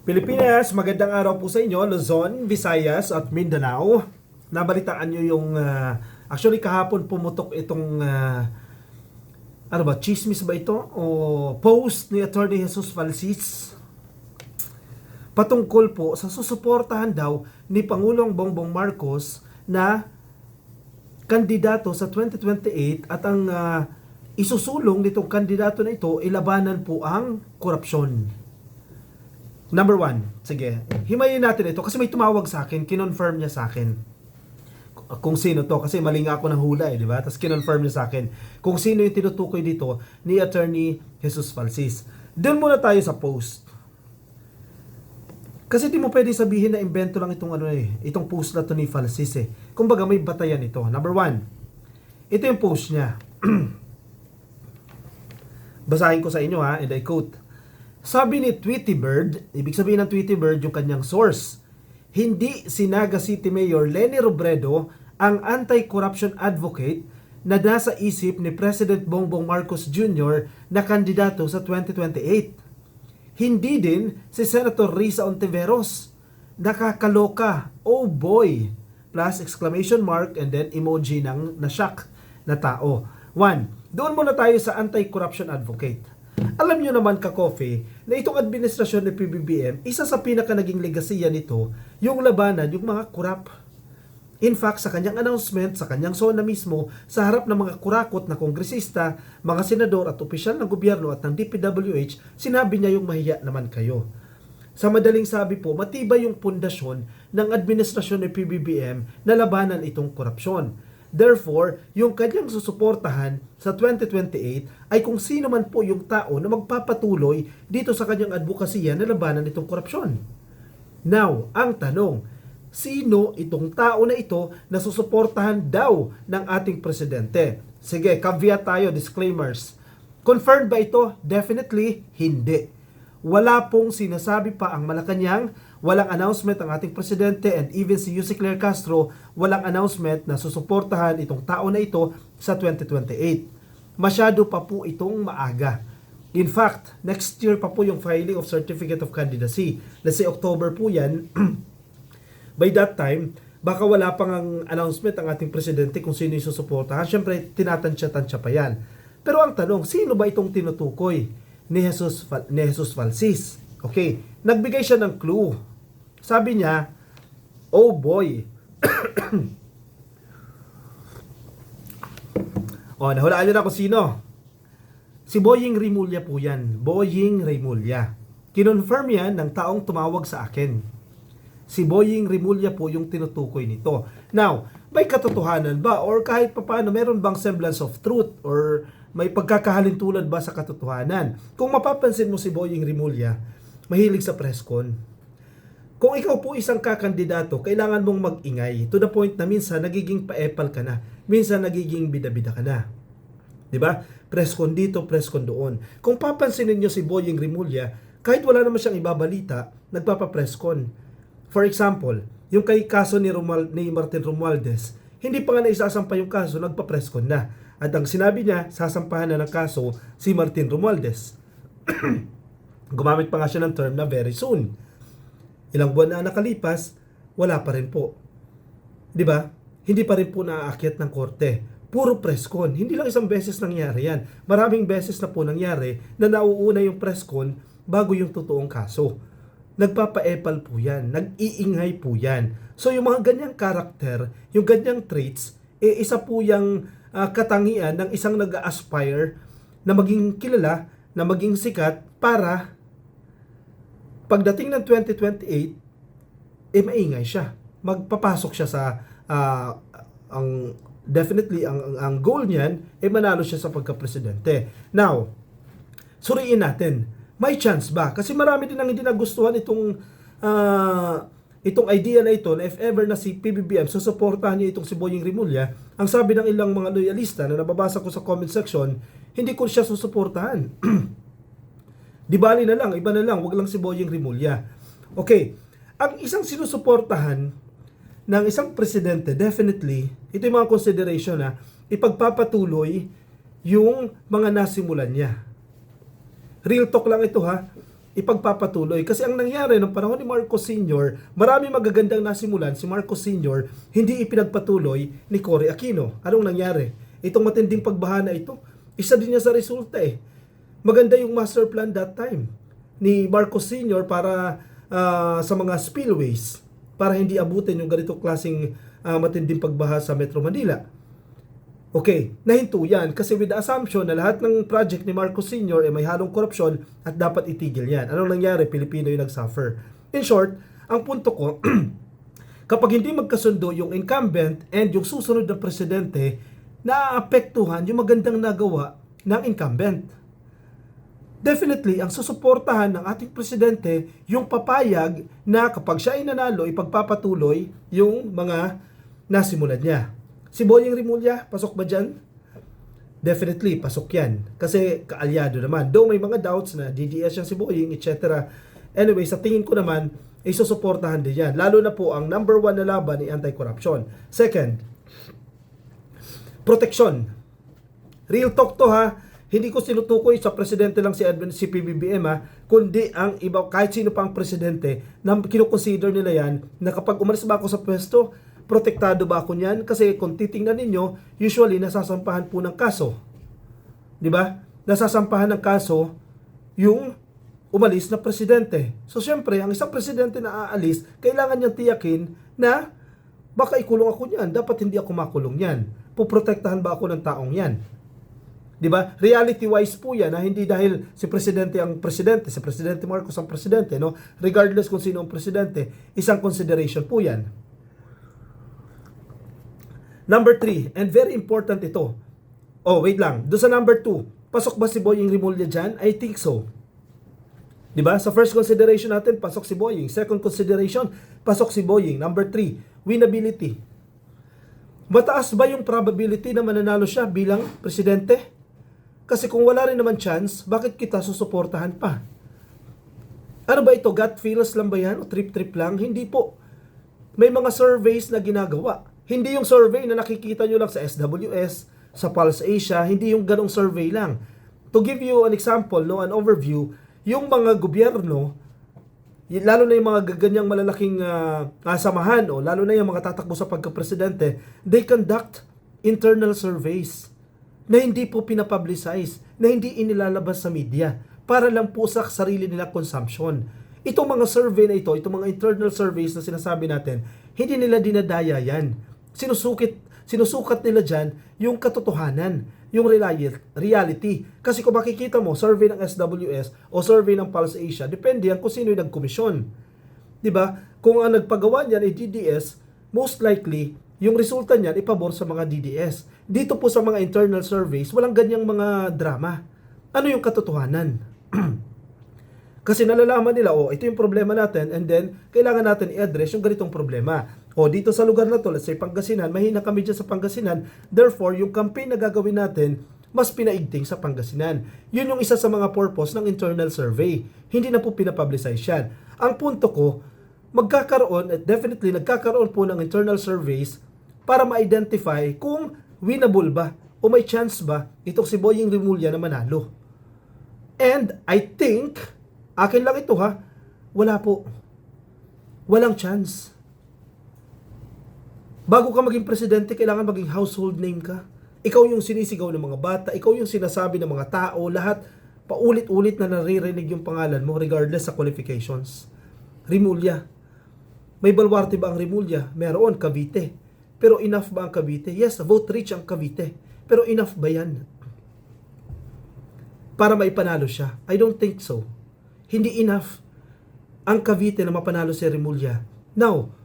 Pilipinas, magandang araw po sa inyo, Luzon, Visayas at Mindanao. Nabalitaan nyo yung, actually kahapon pumutok itong, chismis ba ito? O post ni Atty. Jesus Falsis patungkol po sa susuportahan daw ni Pangulong Bongbong Marcos na kandidato sa 2028 at ang isusulong nitong kandidato na ito, ilabanan po ang korupsyon. Number one, sige, himayin natin ito kasi may tumawag sa akin, kinonfirm niya sa akin kung sino to, kasi mali nga ako ng hula di ba? Tapos kinonfirm niya sa akin kung sino yung tinutukoy dito ni Attorney Jesus Falsis. Doon muna tayo sa post. Kasi di mo pwede sabihin na invento lang itong itong post na to ni Falsis Kumbaga may batayan ito. Number one, ito yung post niya. Basahin ko sa inyo and I quote. Sabi ni Tweety Bird, ibig sabihin ng Tweety Bird yung kanyang source, hindi si Naga City Mayor Leni Robredo ang anti-corruption advocate na nasa isip ni President Bongbong Marcos Jr. na kandidato sa 2028. Hindi din si Senator Risa Ontiveros. Nakakaloka, oh boy! Plus exclamation mark and then emoji ng na-shock na tao. One, doon muna tayo sa anti-corruption advocate. Alam nyo naman ka-coffee na itong administrasyon ng PBBM, isa sa pinaka naging legasiya nito, yung labanan, yung mga kurap. In fact, sa kanyang announcement, sa kanyang sona mismo, sa harap ng mga kurakot na kongresista, mga senador at opisyal ng gobyerno at ng DPWH, sinabi niya yung mahiya naman kayo. Sa madaling sabi po, matibay yung pundasyon ng administrasyon ng PBBM na labanan itong korupsyon. Therefore, yung kanyang susuportahan sa 2028 ay kung sino man po yung tao na magpapatuloy dito sa kanyang advokasya na labanan itong korupsyon. Now, ang tanong, sino itong tao na ito na susuportahan daw ng ating presidente? Sige, caveat tayo, disclaimers. Confirmed ba ito? Definitely, hindi. Wala pong sinasabi pa ang Malacanang, walang announcement ang ating presidente, and even si Yusek Claire Castro, walang announcement na susuportahan itong tao na ito sa 2028. Masyado pa po itong maaga. In fact, next year pa po yung filing of Certificate of Candidacy. Let's say October po yan. By that time, baka wala pang ang announcement ang ating presidente kung sino yung susuportahan. Siyempre, tinatansya-tansya pa yan. Pero ang tanong, sino ba itong tinutukoy ni Jesus Falsis? Okay, nagbigay siya ng clue. Sabi niya, oh boy. Nahulaan niyo na kung sino. Si Boying Rimulya po yan. Boying Rimulya. Kinonfirm yan ng taong tumawag sa akin. Si Boying Rimulya po yung tinutukoy nito. Now, may katotohanan ba? Or kahit papaano, meron bang semblance of truth? Or may pagkakahalintulad ba sa katotohanan? Kung mapapansin mo si Boying Rimulya, mahilig sa press con. Kung ikaw po isang kakandidato, kailangan mong mag-ingay to the point na minsan nagiging paepal ka na, minsan nagiging bida-bida ka na. 'Di ba? Press con dito, press con doon. Kung papansinin niyo si Boying Rimulya, kahit wala naman siyang ibabalita, nagpapa-press con. For example, yung kay kaso ni Martin Romualdez, hindi pa nga naisasampa yung kaso, nagpa-press con na. At ang sinabi niya, sasampahan na ng kaso si Martin Romualdez. Gumamit pa nga siya ng term na very soon. Ilang buwan na nakalipas, wala pa rin po. 'Di ba? Hindi pa rin po naaakyat ng korte. Puro press con. Hindi lang isang beses nangyari yan. Maraming beses na po nangyari na nauuna yung press con bago yung totoong kaso. Nagpapaepal po yan. Nag-iingay po yan. So yung mga ganyang karakter, yung ganyang traits, isa po yung katangian ng isang nag-aspire na maging kilala, na maging sikat para pagdating ng 2028, maingay siya. Magpapasok siya sa definitely ang goal niyan manalo siya sa pagka-presidente. Now, suriin natin, may chance ba? Kasi marami din ang hindi nagustuhan itong idea na ito na if ever na si PBBM susuportahan niya itong si Boying Rimulya. Ang sabi ng ilang mga loyalista na nababasa ko sa comment section, hindi ko siya susuportahan. Di bali na lang, iba na lang, wag lang si Boying Rimulya. Okay, ang isang sinusuportahan ng isang presidente, definitely, ito yung mga consideration na ipagpapatuloy yung mga nasimulan niya. Real talk lang ito ha. ipagpapatuloy. Kasi ang nangyari ng panahon ni Marcos Sr., marami magagandang nasimulan si Marcos Sr., hindi ipinagpatuloy ni Cory Aquino. Anong nangyari? Itong matinding pagbaha na ito, isa din niya sa resulta eh. Maganda yung master plan that time ni Marcos Sr. para sa mga spillways, para hindi abutin yung ganitong klaseng matinding pagbaha sa Metro Manila. Okay, nahinto yan kasi with the assumption na lahat ng project ni Marcos Sr. ay may halong korupsyon at dapat itigil yan. Anong nangyari? Pilipino yung nagsuffer. In short, ang punto ko, kapag hindi magkasundo yung incumbent and yung susunod na presidente, naaapektuhan yung magandang nagawa ng incumbent. Definitely, ang susuportahan ng ating presidente, yung papayag na kapag siya ay nanalo, ipagpapatuloy yung mga nasimulan niya. Si Boyeng Rimulya, pasok ba dyan? Definitely, pasok yan. Kasi kaalyado naman. Though may mga doubts na DDS yan si Boyeng, etc. Anyway, sa tingin ko naman, ay susuportahan din yan. Lalo na po ang number 1 na laban ni anti-corruption. Second, protection. Real talk to ha. Hindi ko sinutukoy sa presidente lang si PBBM ha, kundi ang iba, kahit sino pang presidente, na kinukonsider nila yan, na kapag umalis ba ako sa pwesto, protektado ba ako niyan? Kasi kung titingnan ninyo, usually nasasampahan po ng kaso. 'Di ba? Nasasampahan ng kaso yung umalis na presidente. So syempre, ang isang presidente na aalis, kailangan niyang tiyakin na baka ikulong ako niyan, dapat hindi ako makulong niyan. Poprotektahan ba ako ng taong 'yan? 'Di ba? Reality wise po 'yan, na hindi dahil si presidente ang presidente, si Presidente Marcos ang presidente, no? Regardless kung sino ang presidente, isang consideration po 'yan. Number 3, and very important ito. Oh, wait lang. Doon sa number 2, pasok ba si Boyeng Rimulya dyan? I think so. Diba? Sa first consideration natin, pasok si Boyeng. Second consideration, pasok si Boyeng. Number 3, winnability. Mataas ba yung probability na mananalo siya bilang presidente? Kasi kung wala rin naman chance, bakit kita susuportahan pa? Ano ba ito? Gut feels lang ba yan? O trip-trip lang? Hindi po. May mga surveys na ginagawa. Hindi yung survey na nakikita nyo lang sa SWS, sa Pulse Asia, hindi yung ganong survey lang. To give you an example, no, an overview, yung mga gobyerno, lalo na yung mga ganyang malalaking samahan, o lalo na yung mga tatakbo sa pagka-presidente, they conduct internal surveys na hindi po pinapublicize, na hindi inilalabas sa media, para lang po sa sarili nila consumption. Itong mga survey na ito, itong mga internal surveys na sinasabi natin, hindi nila dinadaya yan. Sinusukat nila dyan yung katotohanan, yung reality. Kasi kung makikita mo, survey ng SWS o survey ng Pulse Asia, depende yan kung sino yung nagkomisyon. Diba? Kung ang nagpagawa niyan ay DDS, most likely, yung resulta niyan ipabor sa mga DDS. Dito po sa mga internal surveys, walang ganyang mga drama. Ano yung katotohanan? Kasi nalalaman nila, ito yung problema natin, and then, kailangan natin i-address yung ganitong problema. Dito sa lugar na to, let's say Pangasinan, mahina kami dyan sa Pangasinan, therefore, yung campaign na gagawin natin, mas pinaigting sa Pangasinan. Yun yung isa sa mga purpose ng internal survey. Hindi na po pinapublicize yan. Ang punto ko, magkakaroon, at definitely nagkakaroon po ng internal surveys para ma-identify kung winnable ba o may chance ba itong si Boyeng Rimulya na manalo. And I think, akin lang ito ha, wala po. Walang chance. Bago ka maging presidente, kailangan maging household name ka. Ikaw yung sinisigaw ng mga bata, ikaw yung sinasabi ng mga tao, lahat paulit-ulit na naririnig yung pangalan mo regardless sa qualifications. Rimulya. May baluarte ba ang Rimulya? Meron, Cavite. Pero enough ba ang Cavite? Yes, vote rich ang Cavite. Pero enough ba yan? Para maipanalo siya? I don't think so. Hindi enough ang Cavite na mapanalo si Rimulya. Now,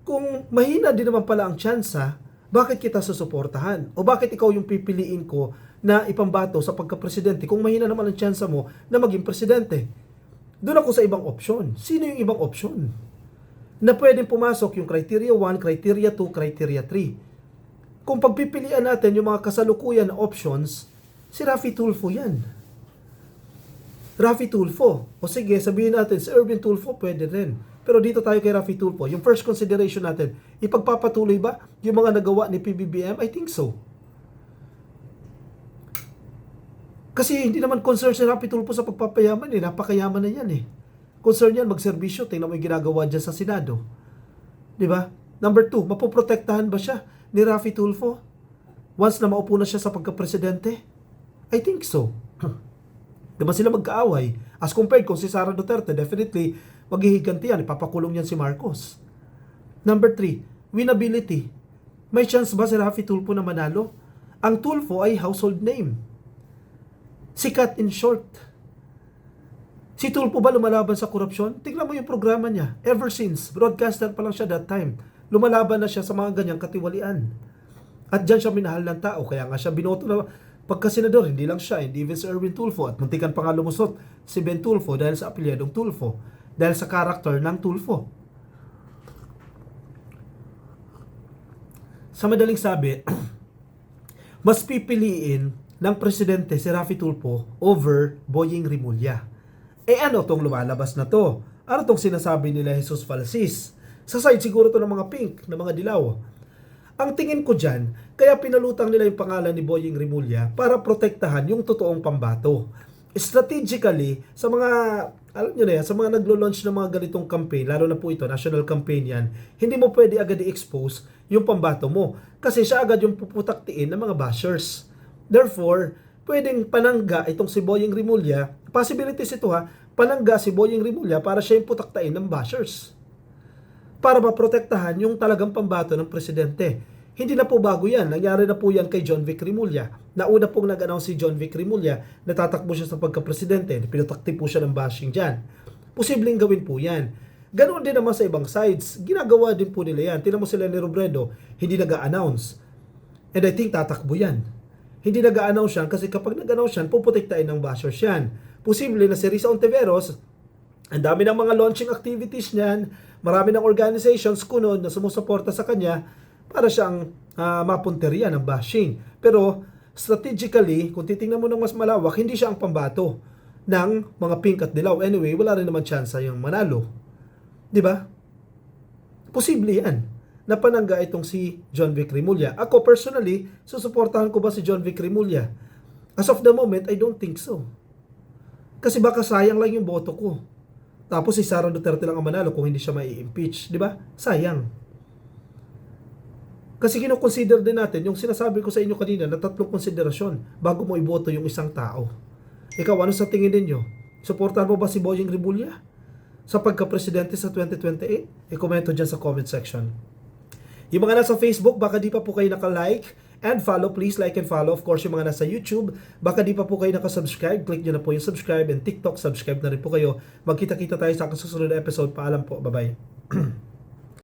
kung mahina din naman pala ang tsansa, bakit kita susuportahan? O bakit ikaw yung pipiliin ko na ipambato sa pagka-presidente kung mahina naman ang tsansa mo na maging presidente? Doon ako sa ibang opsyon. Sino yung ibang opsyon? Na pwedeng pumasok yung criteria 1, criteria 2, criteria 3. Kung pagpipilian natin yung mga kasalukuyan na options, si Raffy Tulfo yan. Raffy Tulfo. O sige, sabihin natin, si Erwin Tulfo pwede rin. Pero dito tayo kay Raffy Tulfo. Yung first consideration natin, ipagpapatuloy ba yung mga nagawa ni PBBM? I think so. Kasi hindi naman concern si Rapi Tulfo sa pagpapayaman eh. Napakayaman na yan eh. Concern yan, magserbisyo. Tingnan mo yung ginagawa dyan sa Senado. Di ba? Number 2, mapoprotektahan ba siya ni Rafi Tulfo once na maupo na siya sa pagka-presidente? I think so. Di ba sila magkaaway? As compared kung si Sara Duterte, definitely maghihiganti yan. Ipapakulong yan si Marcos. Number 3, winnability. May chance ba si Rafi Tulfo na manalo? Ang Tulfo ay household name. Sikat in short. Si Tulfo ba lumalaban sa korupsyon? Tingnan mo yung programa niya. Ever since, broadcaster pa lang siya that time. Lumalaban na siya sa mga ganyang katiwalian. At dyan siya minahal ng tao. Kaya nga siya binoto na pagka-senador. Hindi lang siya, hindi even si Erwin Tulfo. At muntikan pa nga lumusot si Ben Tulfo dahil sa apelyadong Tulfo. Dahil sa karakter ng Tulfo. Sa madaling sabi, mas pipiliin ng presidente si Rafi Tulfo over Boying Rimulya. Ano tong lumalabas na to? Ano tong sinasabi nila Jesus Falsis? Sa side siguro to ng mga pink, ng mga dilaw. Ang tingin ko dyan, kaya pinalutang nila yung pangalan ni Boying Rimulya para protektahan yung totoong pambato. Strategically, sa mga, alam nyo na yan, sa mga naglo-launch ng mga ganitong campaign, lalo na po ito, national campaign yan, hindi mo pwede agad i-expose yung pambato mo. Kasi siya agad yung puputaktiin ng mga bashers. Therefore, pwedeng panangga itong si Boying Rimulya, possibilities ito ha, panangga si Boying Rimulya para siya yung putaktain ng bashers. Para maprotektahan yung talagang pambato ng presidente. Hindi na po bago yan. Nangyari na po yan kay John Vic Rimulya. Nauna pong nag-announce si John Vic Rimulya na tatakbo siya sa pagka-presidente. Pinutakti po siya ng bashing dyan. Posibleng gawin po yan. Ganoon din naman sa ibang sides. Ginagawa din po nila yan. Tingnan mo si Leni Robredo, hindi nag-a-announce. And I think tatakbo yan. Hindi nag-a-announce yan kasi kapag nag-announce yan, puputiktain ng bashers yan. Posible na si Risa Ontiveros, ang dami ng mga launching activities niyan, marami ng organizations kuno na sumusuporta sa kanya para siyang mapunteriya ng bashing. Pero strategically, kung titingnan mo ng mas malawak, hindi siya ang pambato ng mga pink at dilaw. Anyway, wala rin naman chance yung manalo. Di ba? Posible yan. Napanangga itong si John Vic Rimulya. Ako personally, susuportahan ko ba si John Vic Rimulya? As of the moment, I don't think so. Kasi baka sayang lang yung boto ko. Tapos si Sara Duterte lang ang manalo kung hindi siya mai-impeach. Di ba? Sayang. Kasi kino-consider din natin yung sinasabi ko sa inyo kanina na 3 konsiderasyon bago mo iboto yung isang tao. Ikaw, ano sa tingin ninyo? Suportahan mo ba si Boying Rimulya sa pagka-presidente sa 2028? I-komento dyan sa comment section. Yung mga nasa Facebook, baka di pa po kayo naka-like and follow. Please like and follow. Of course, yung mga nasa YouTube, baka di pa po kayo naka-subscribe. Click nyo na po yung subscribe, and TikTok, subscribe na rin po kayo. Magkita-kita tayo sa susunod na episode. Paalam po. Bye-bye.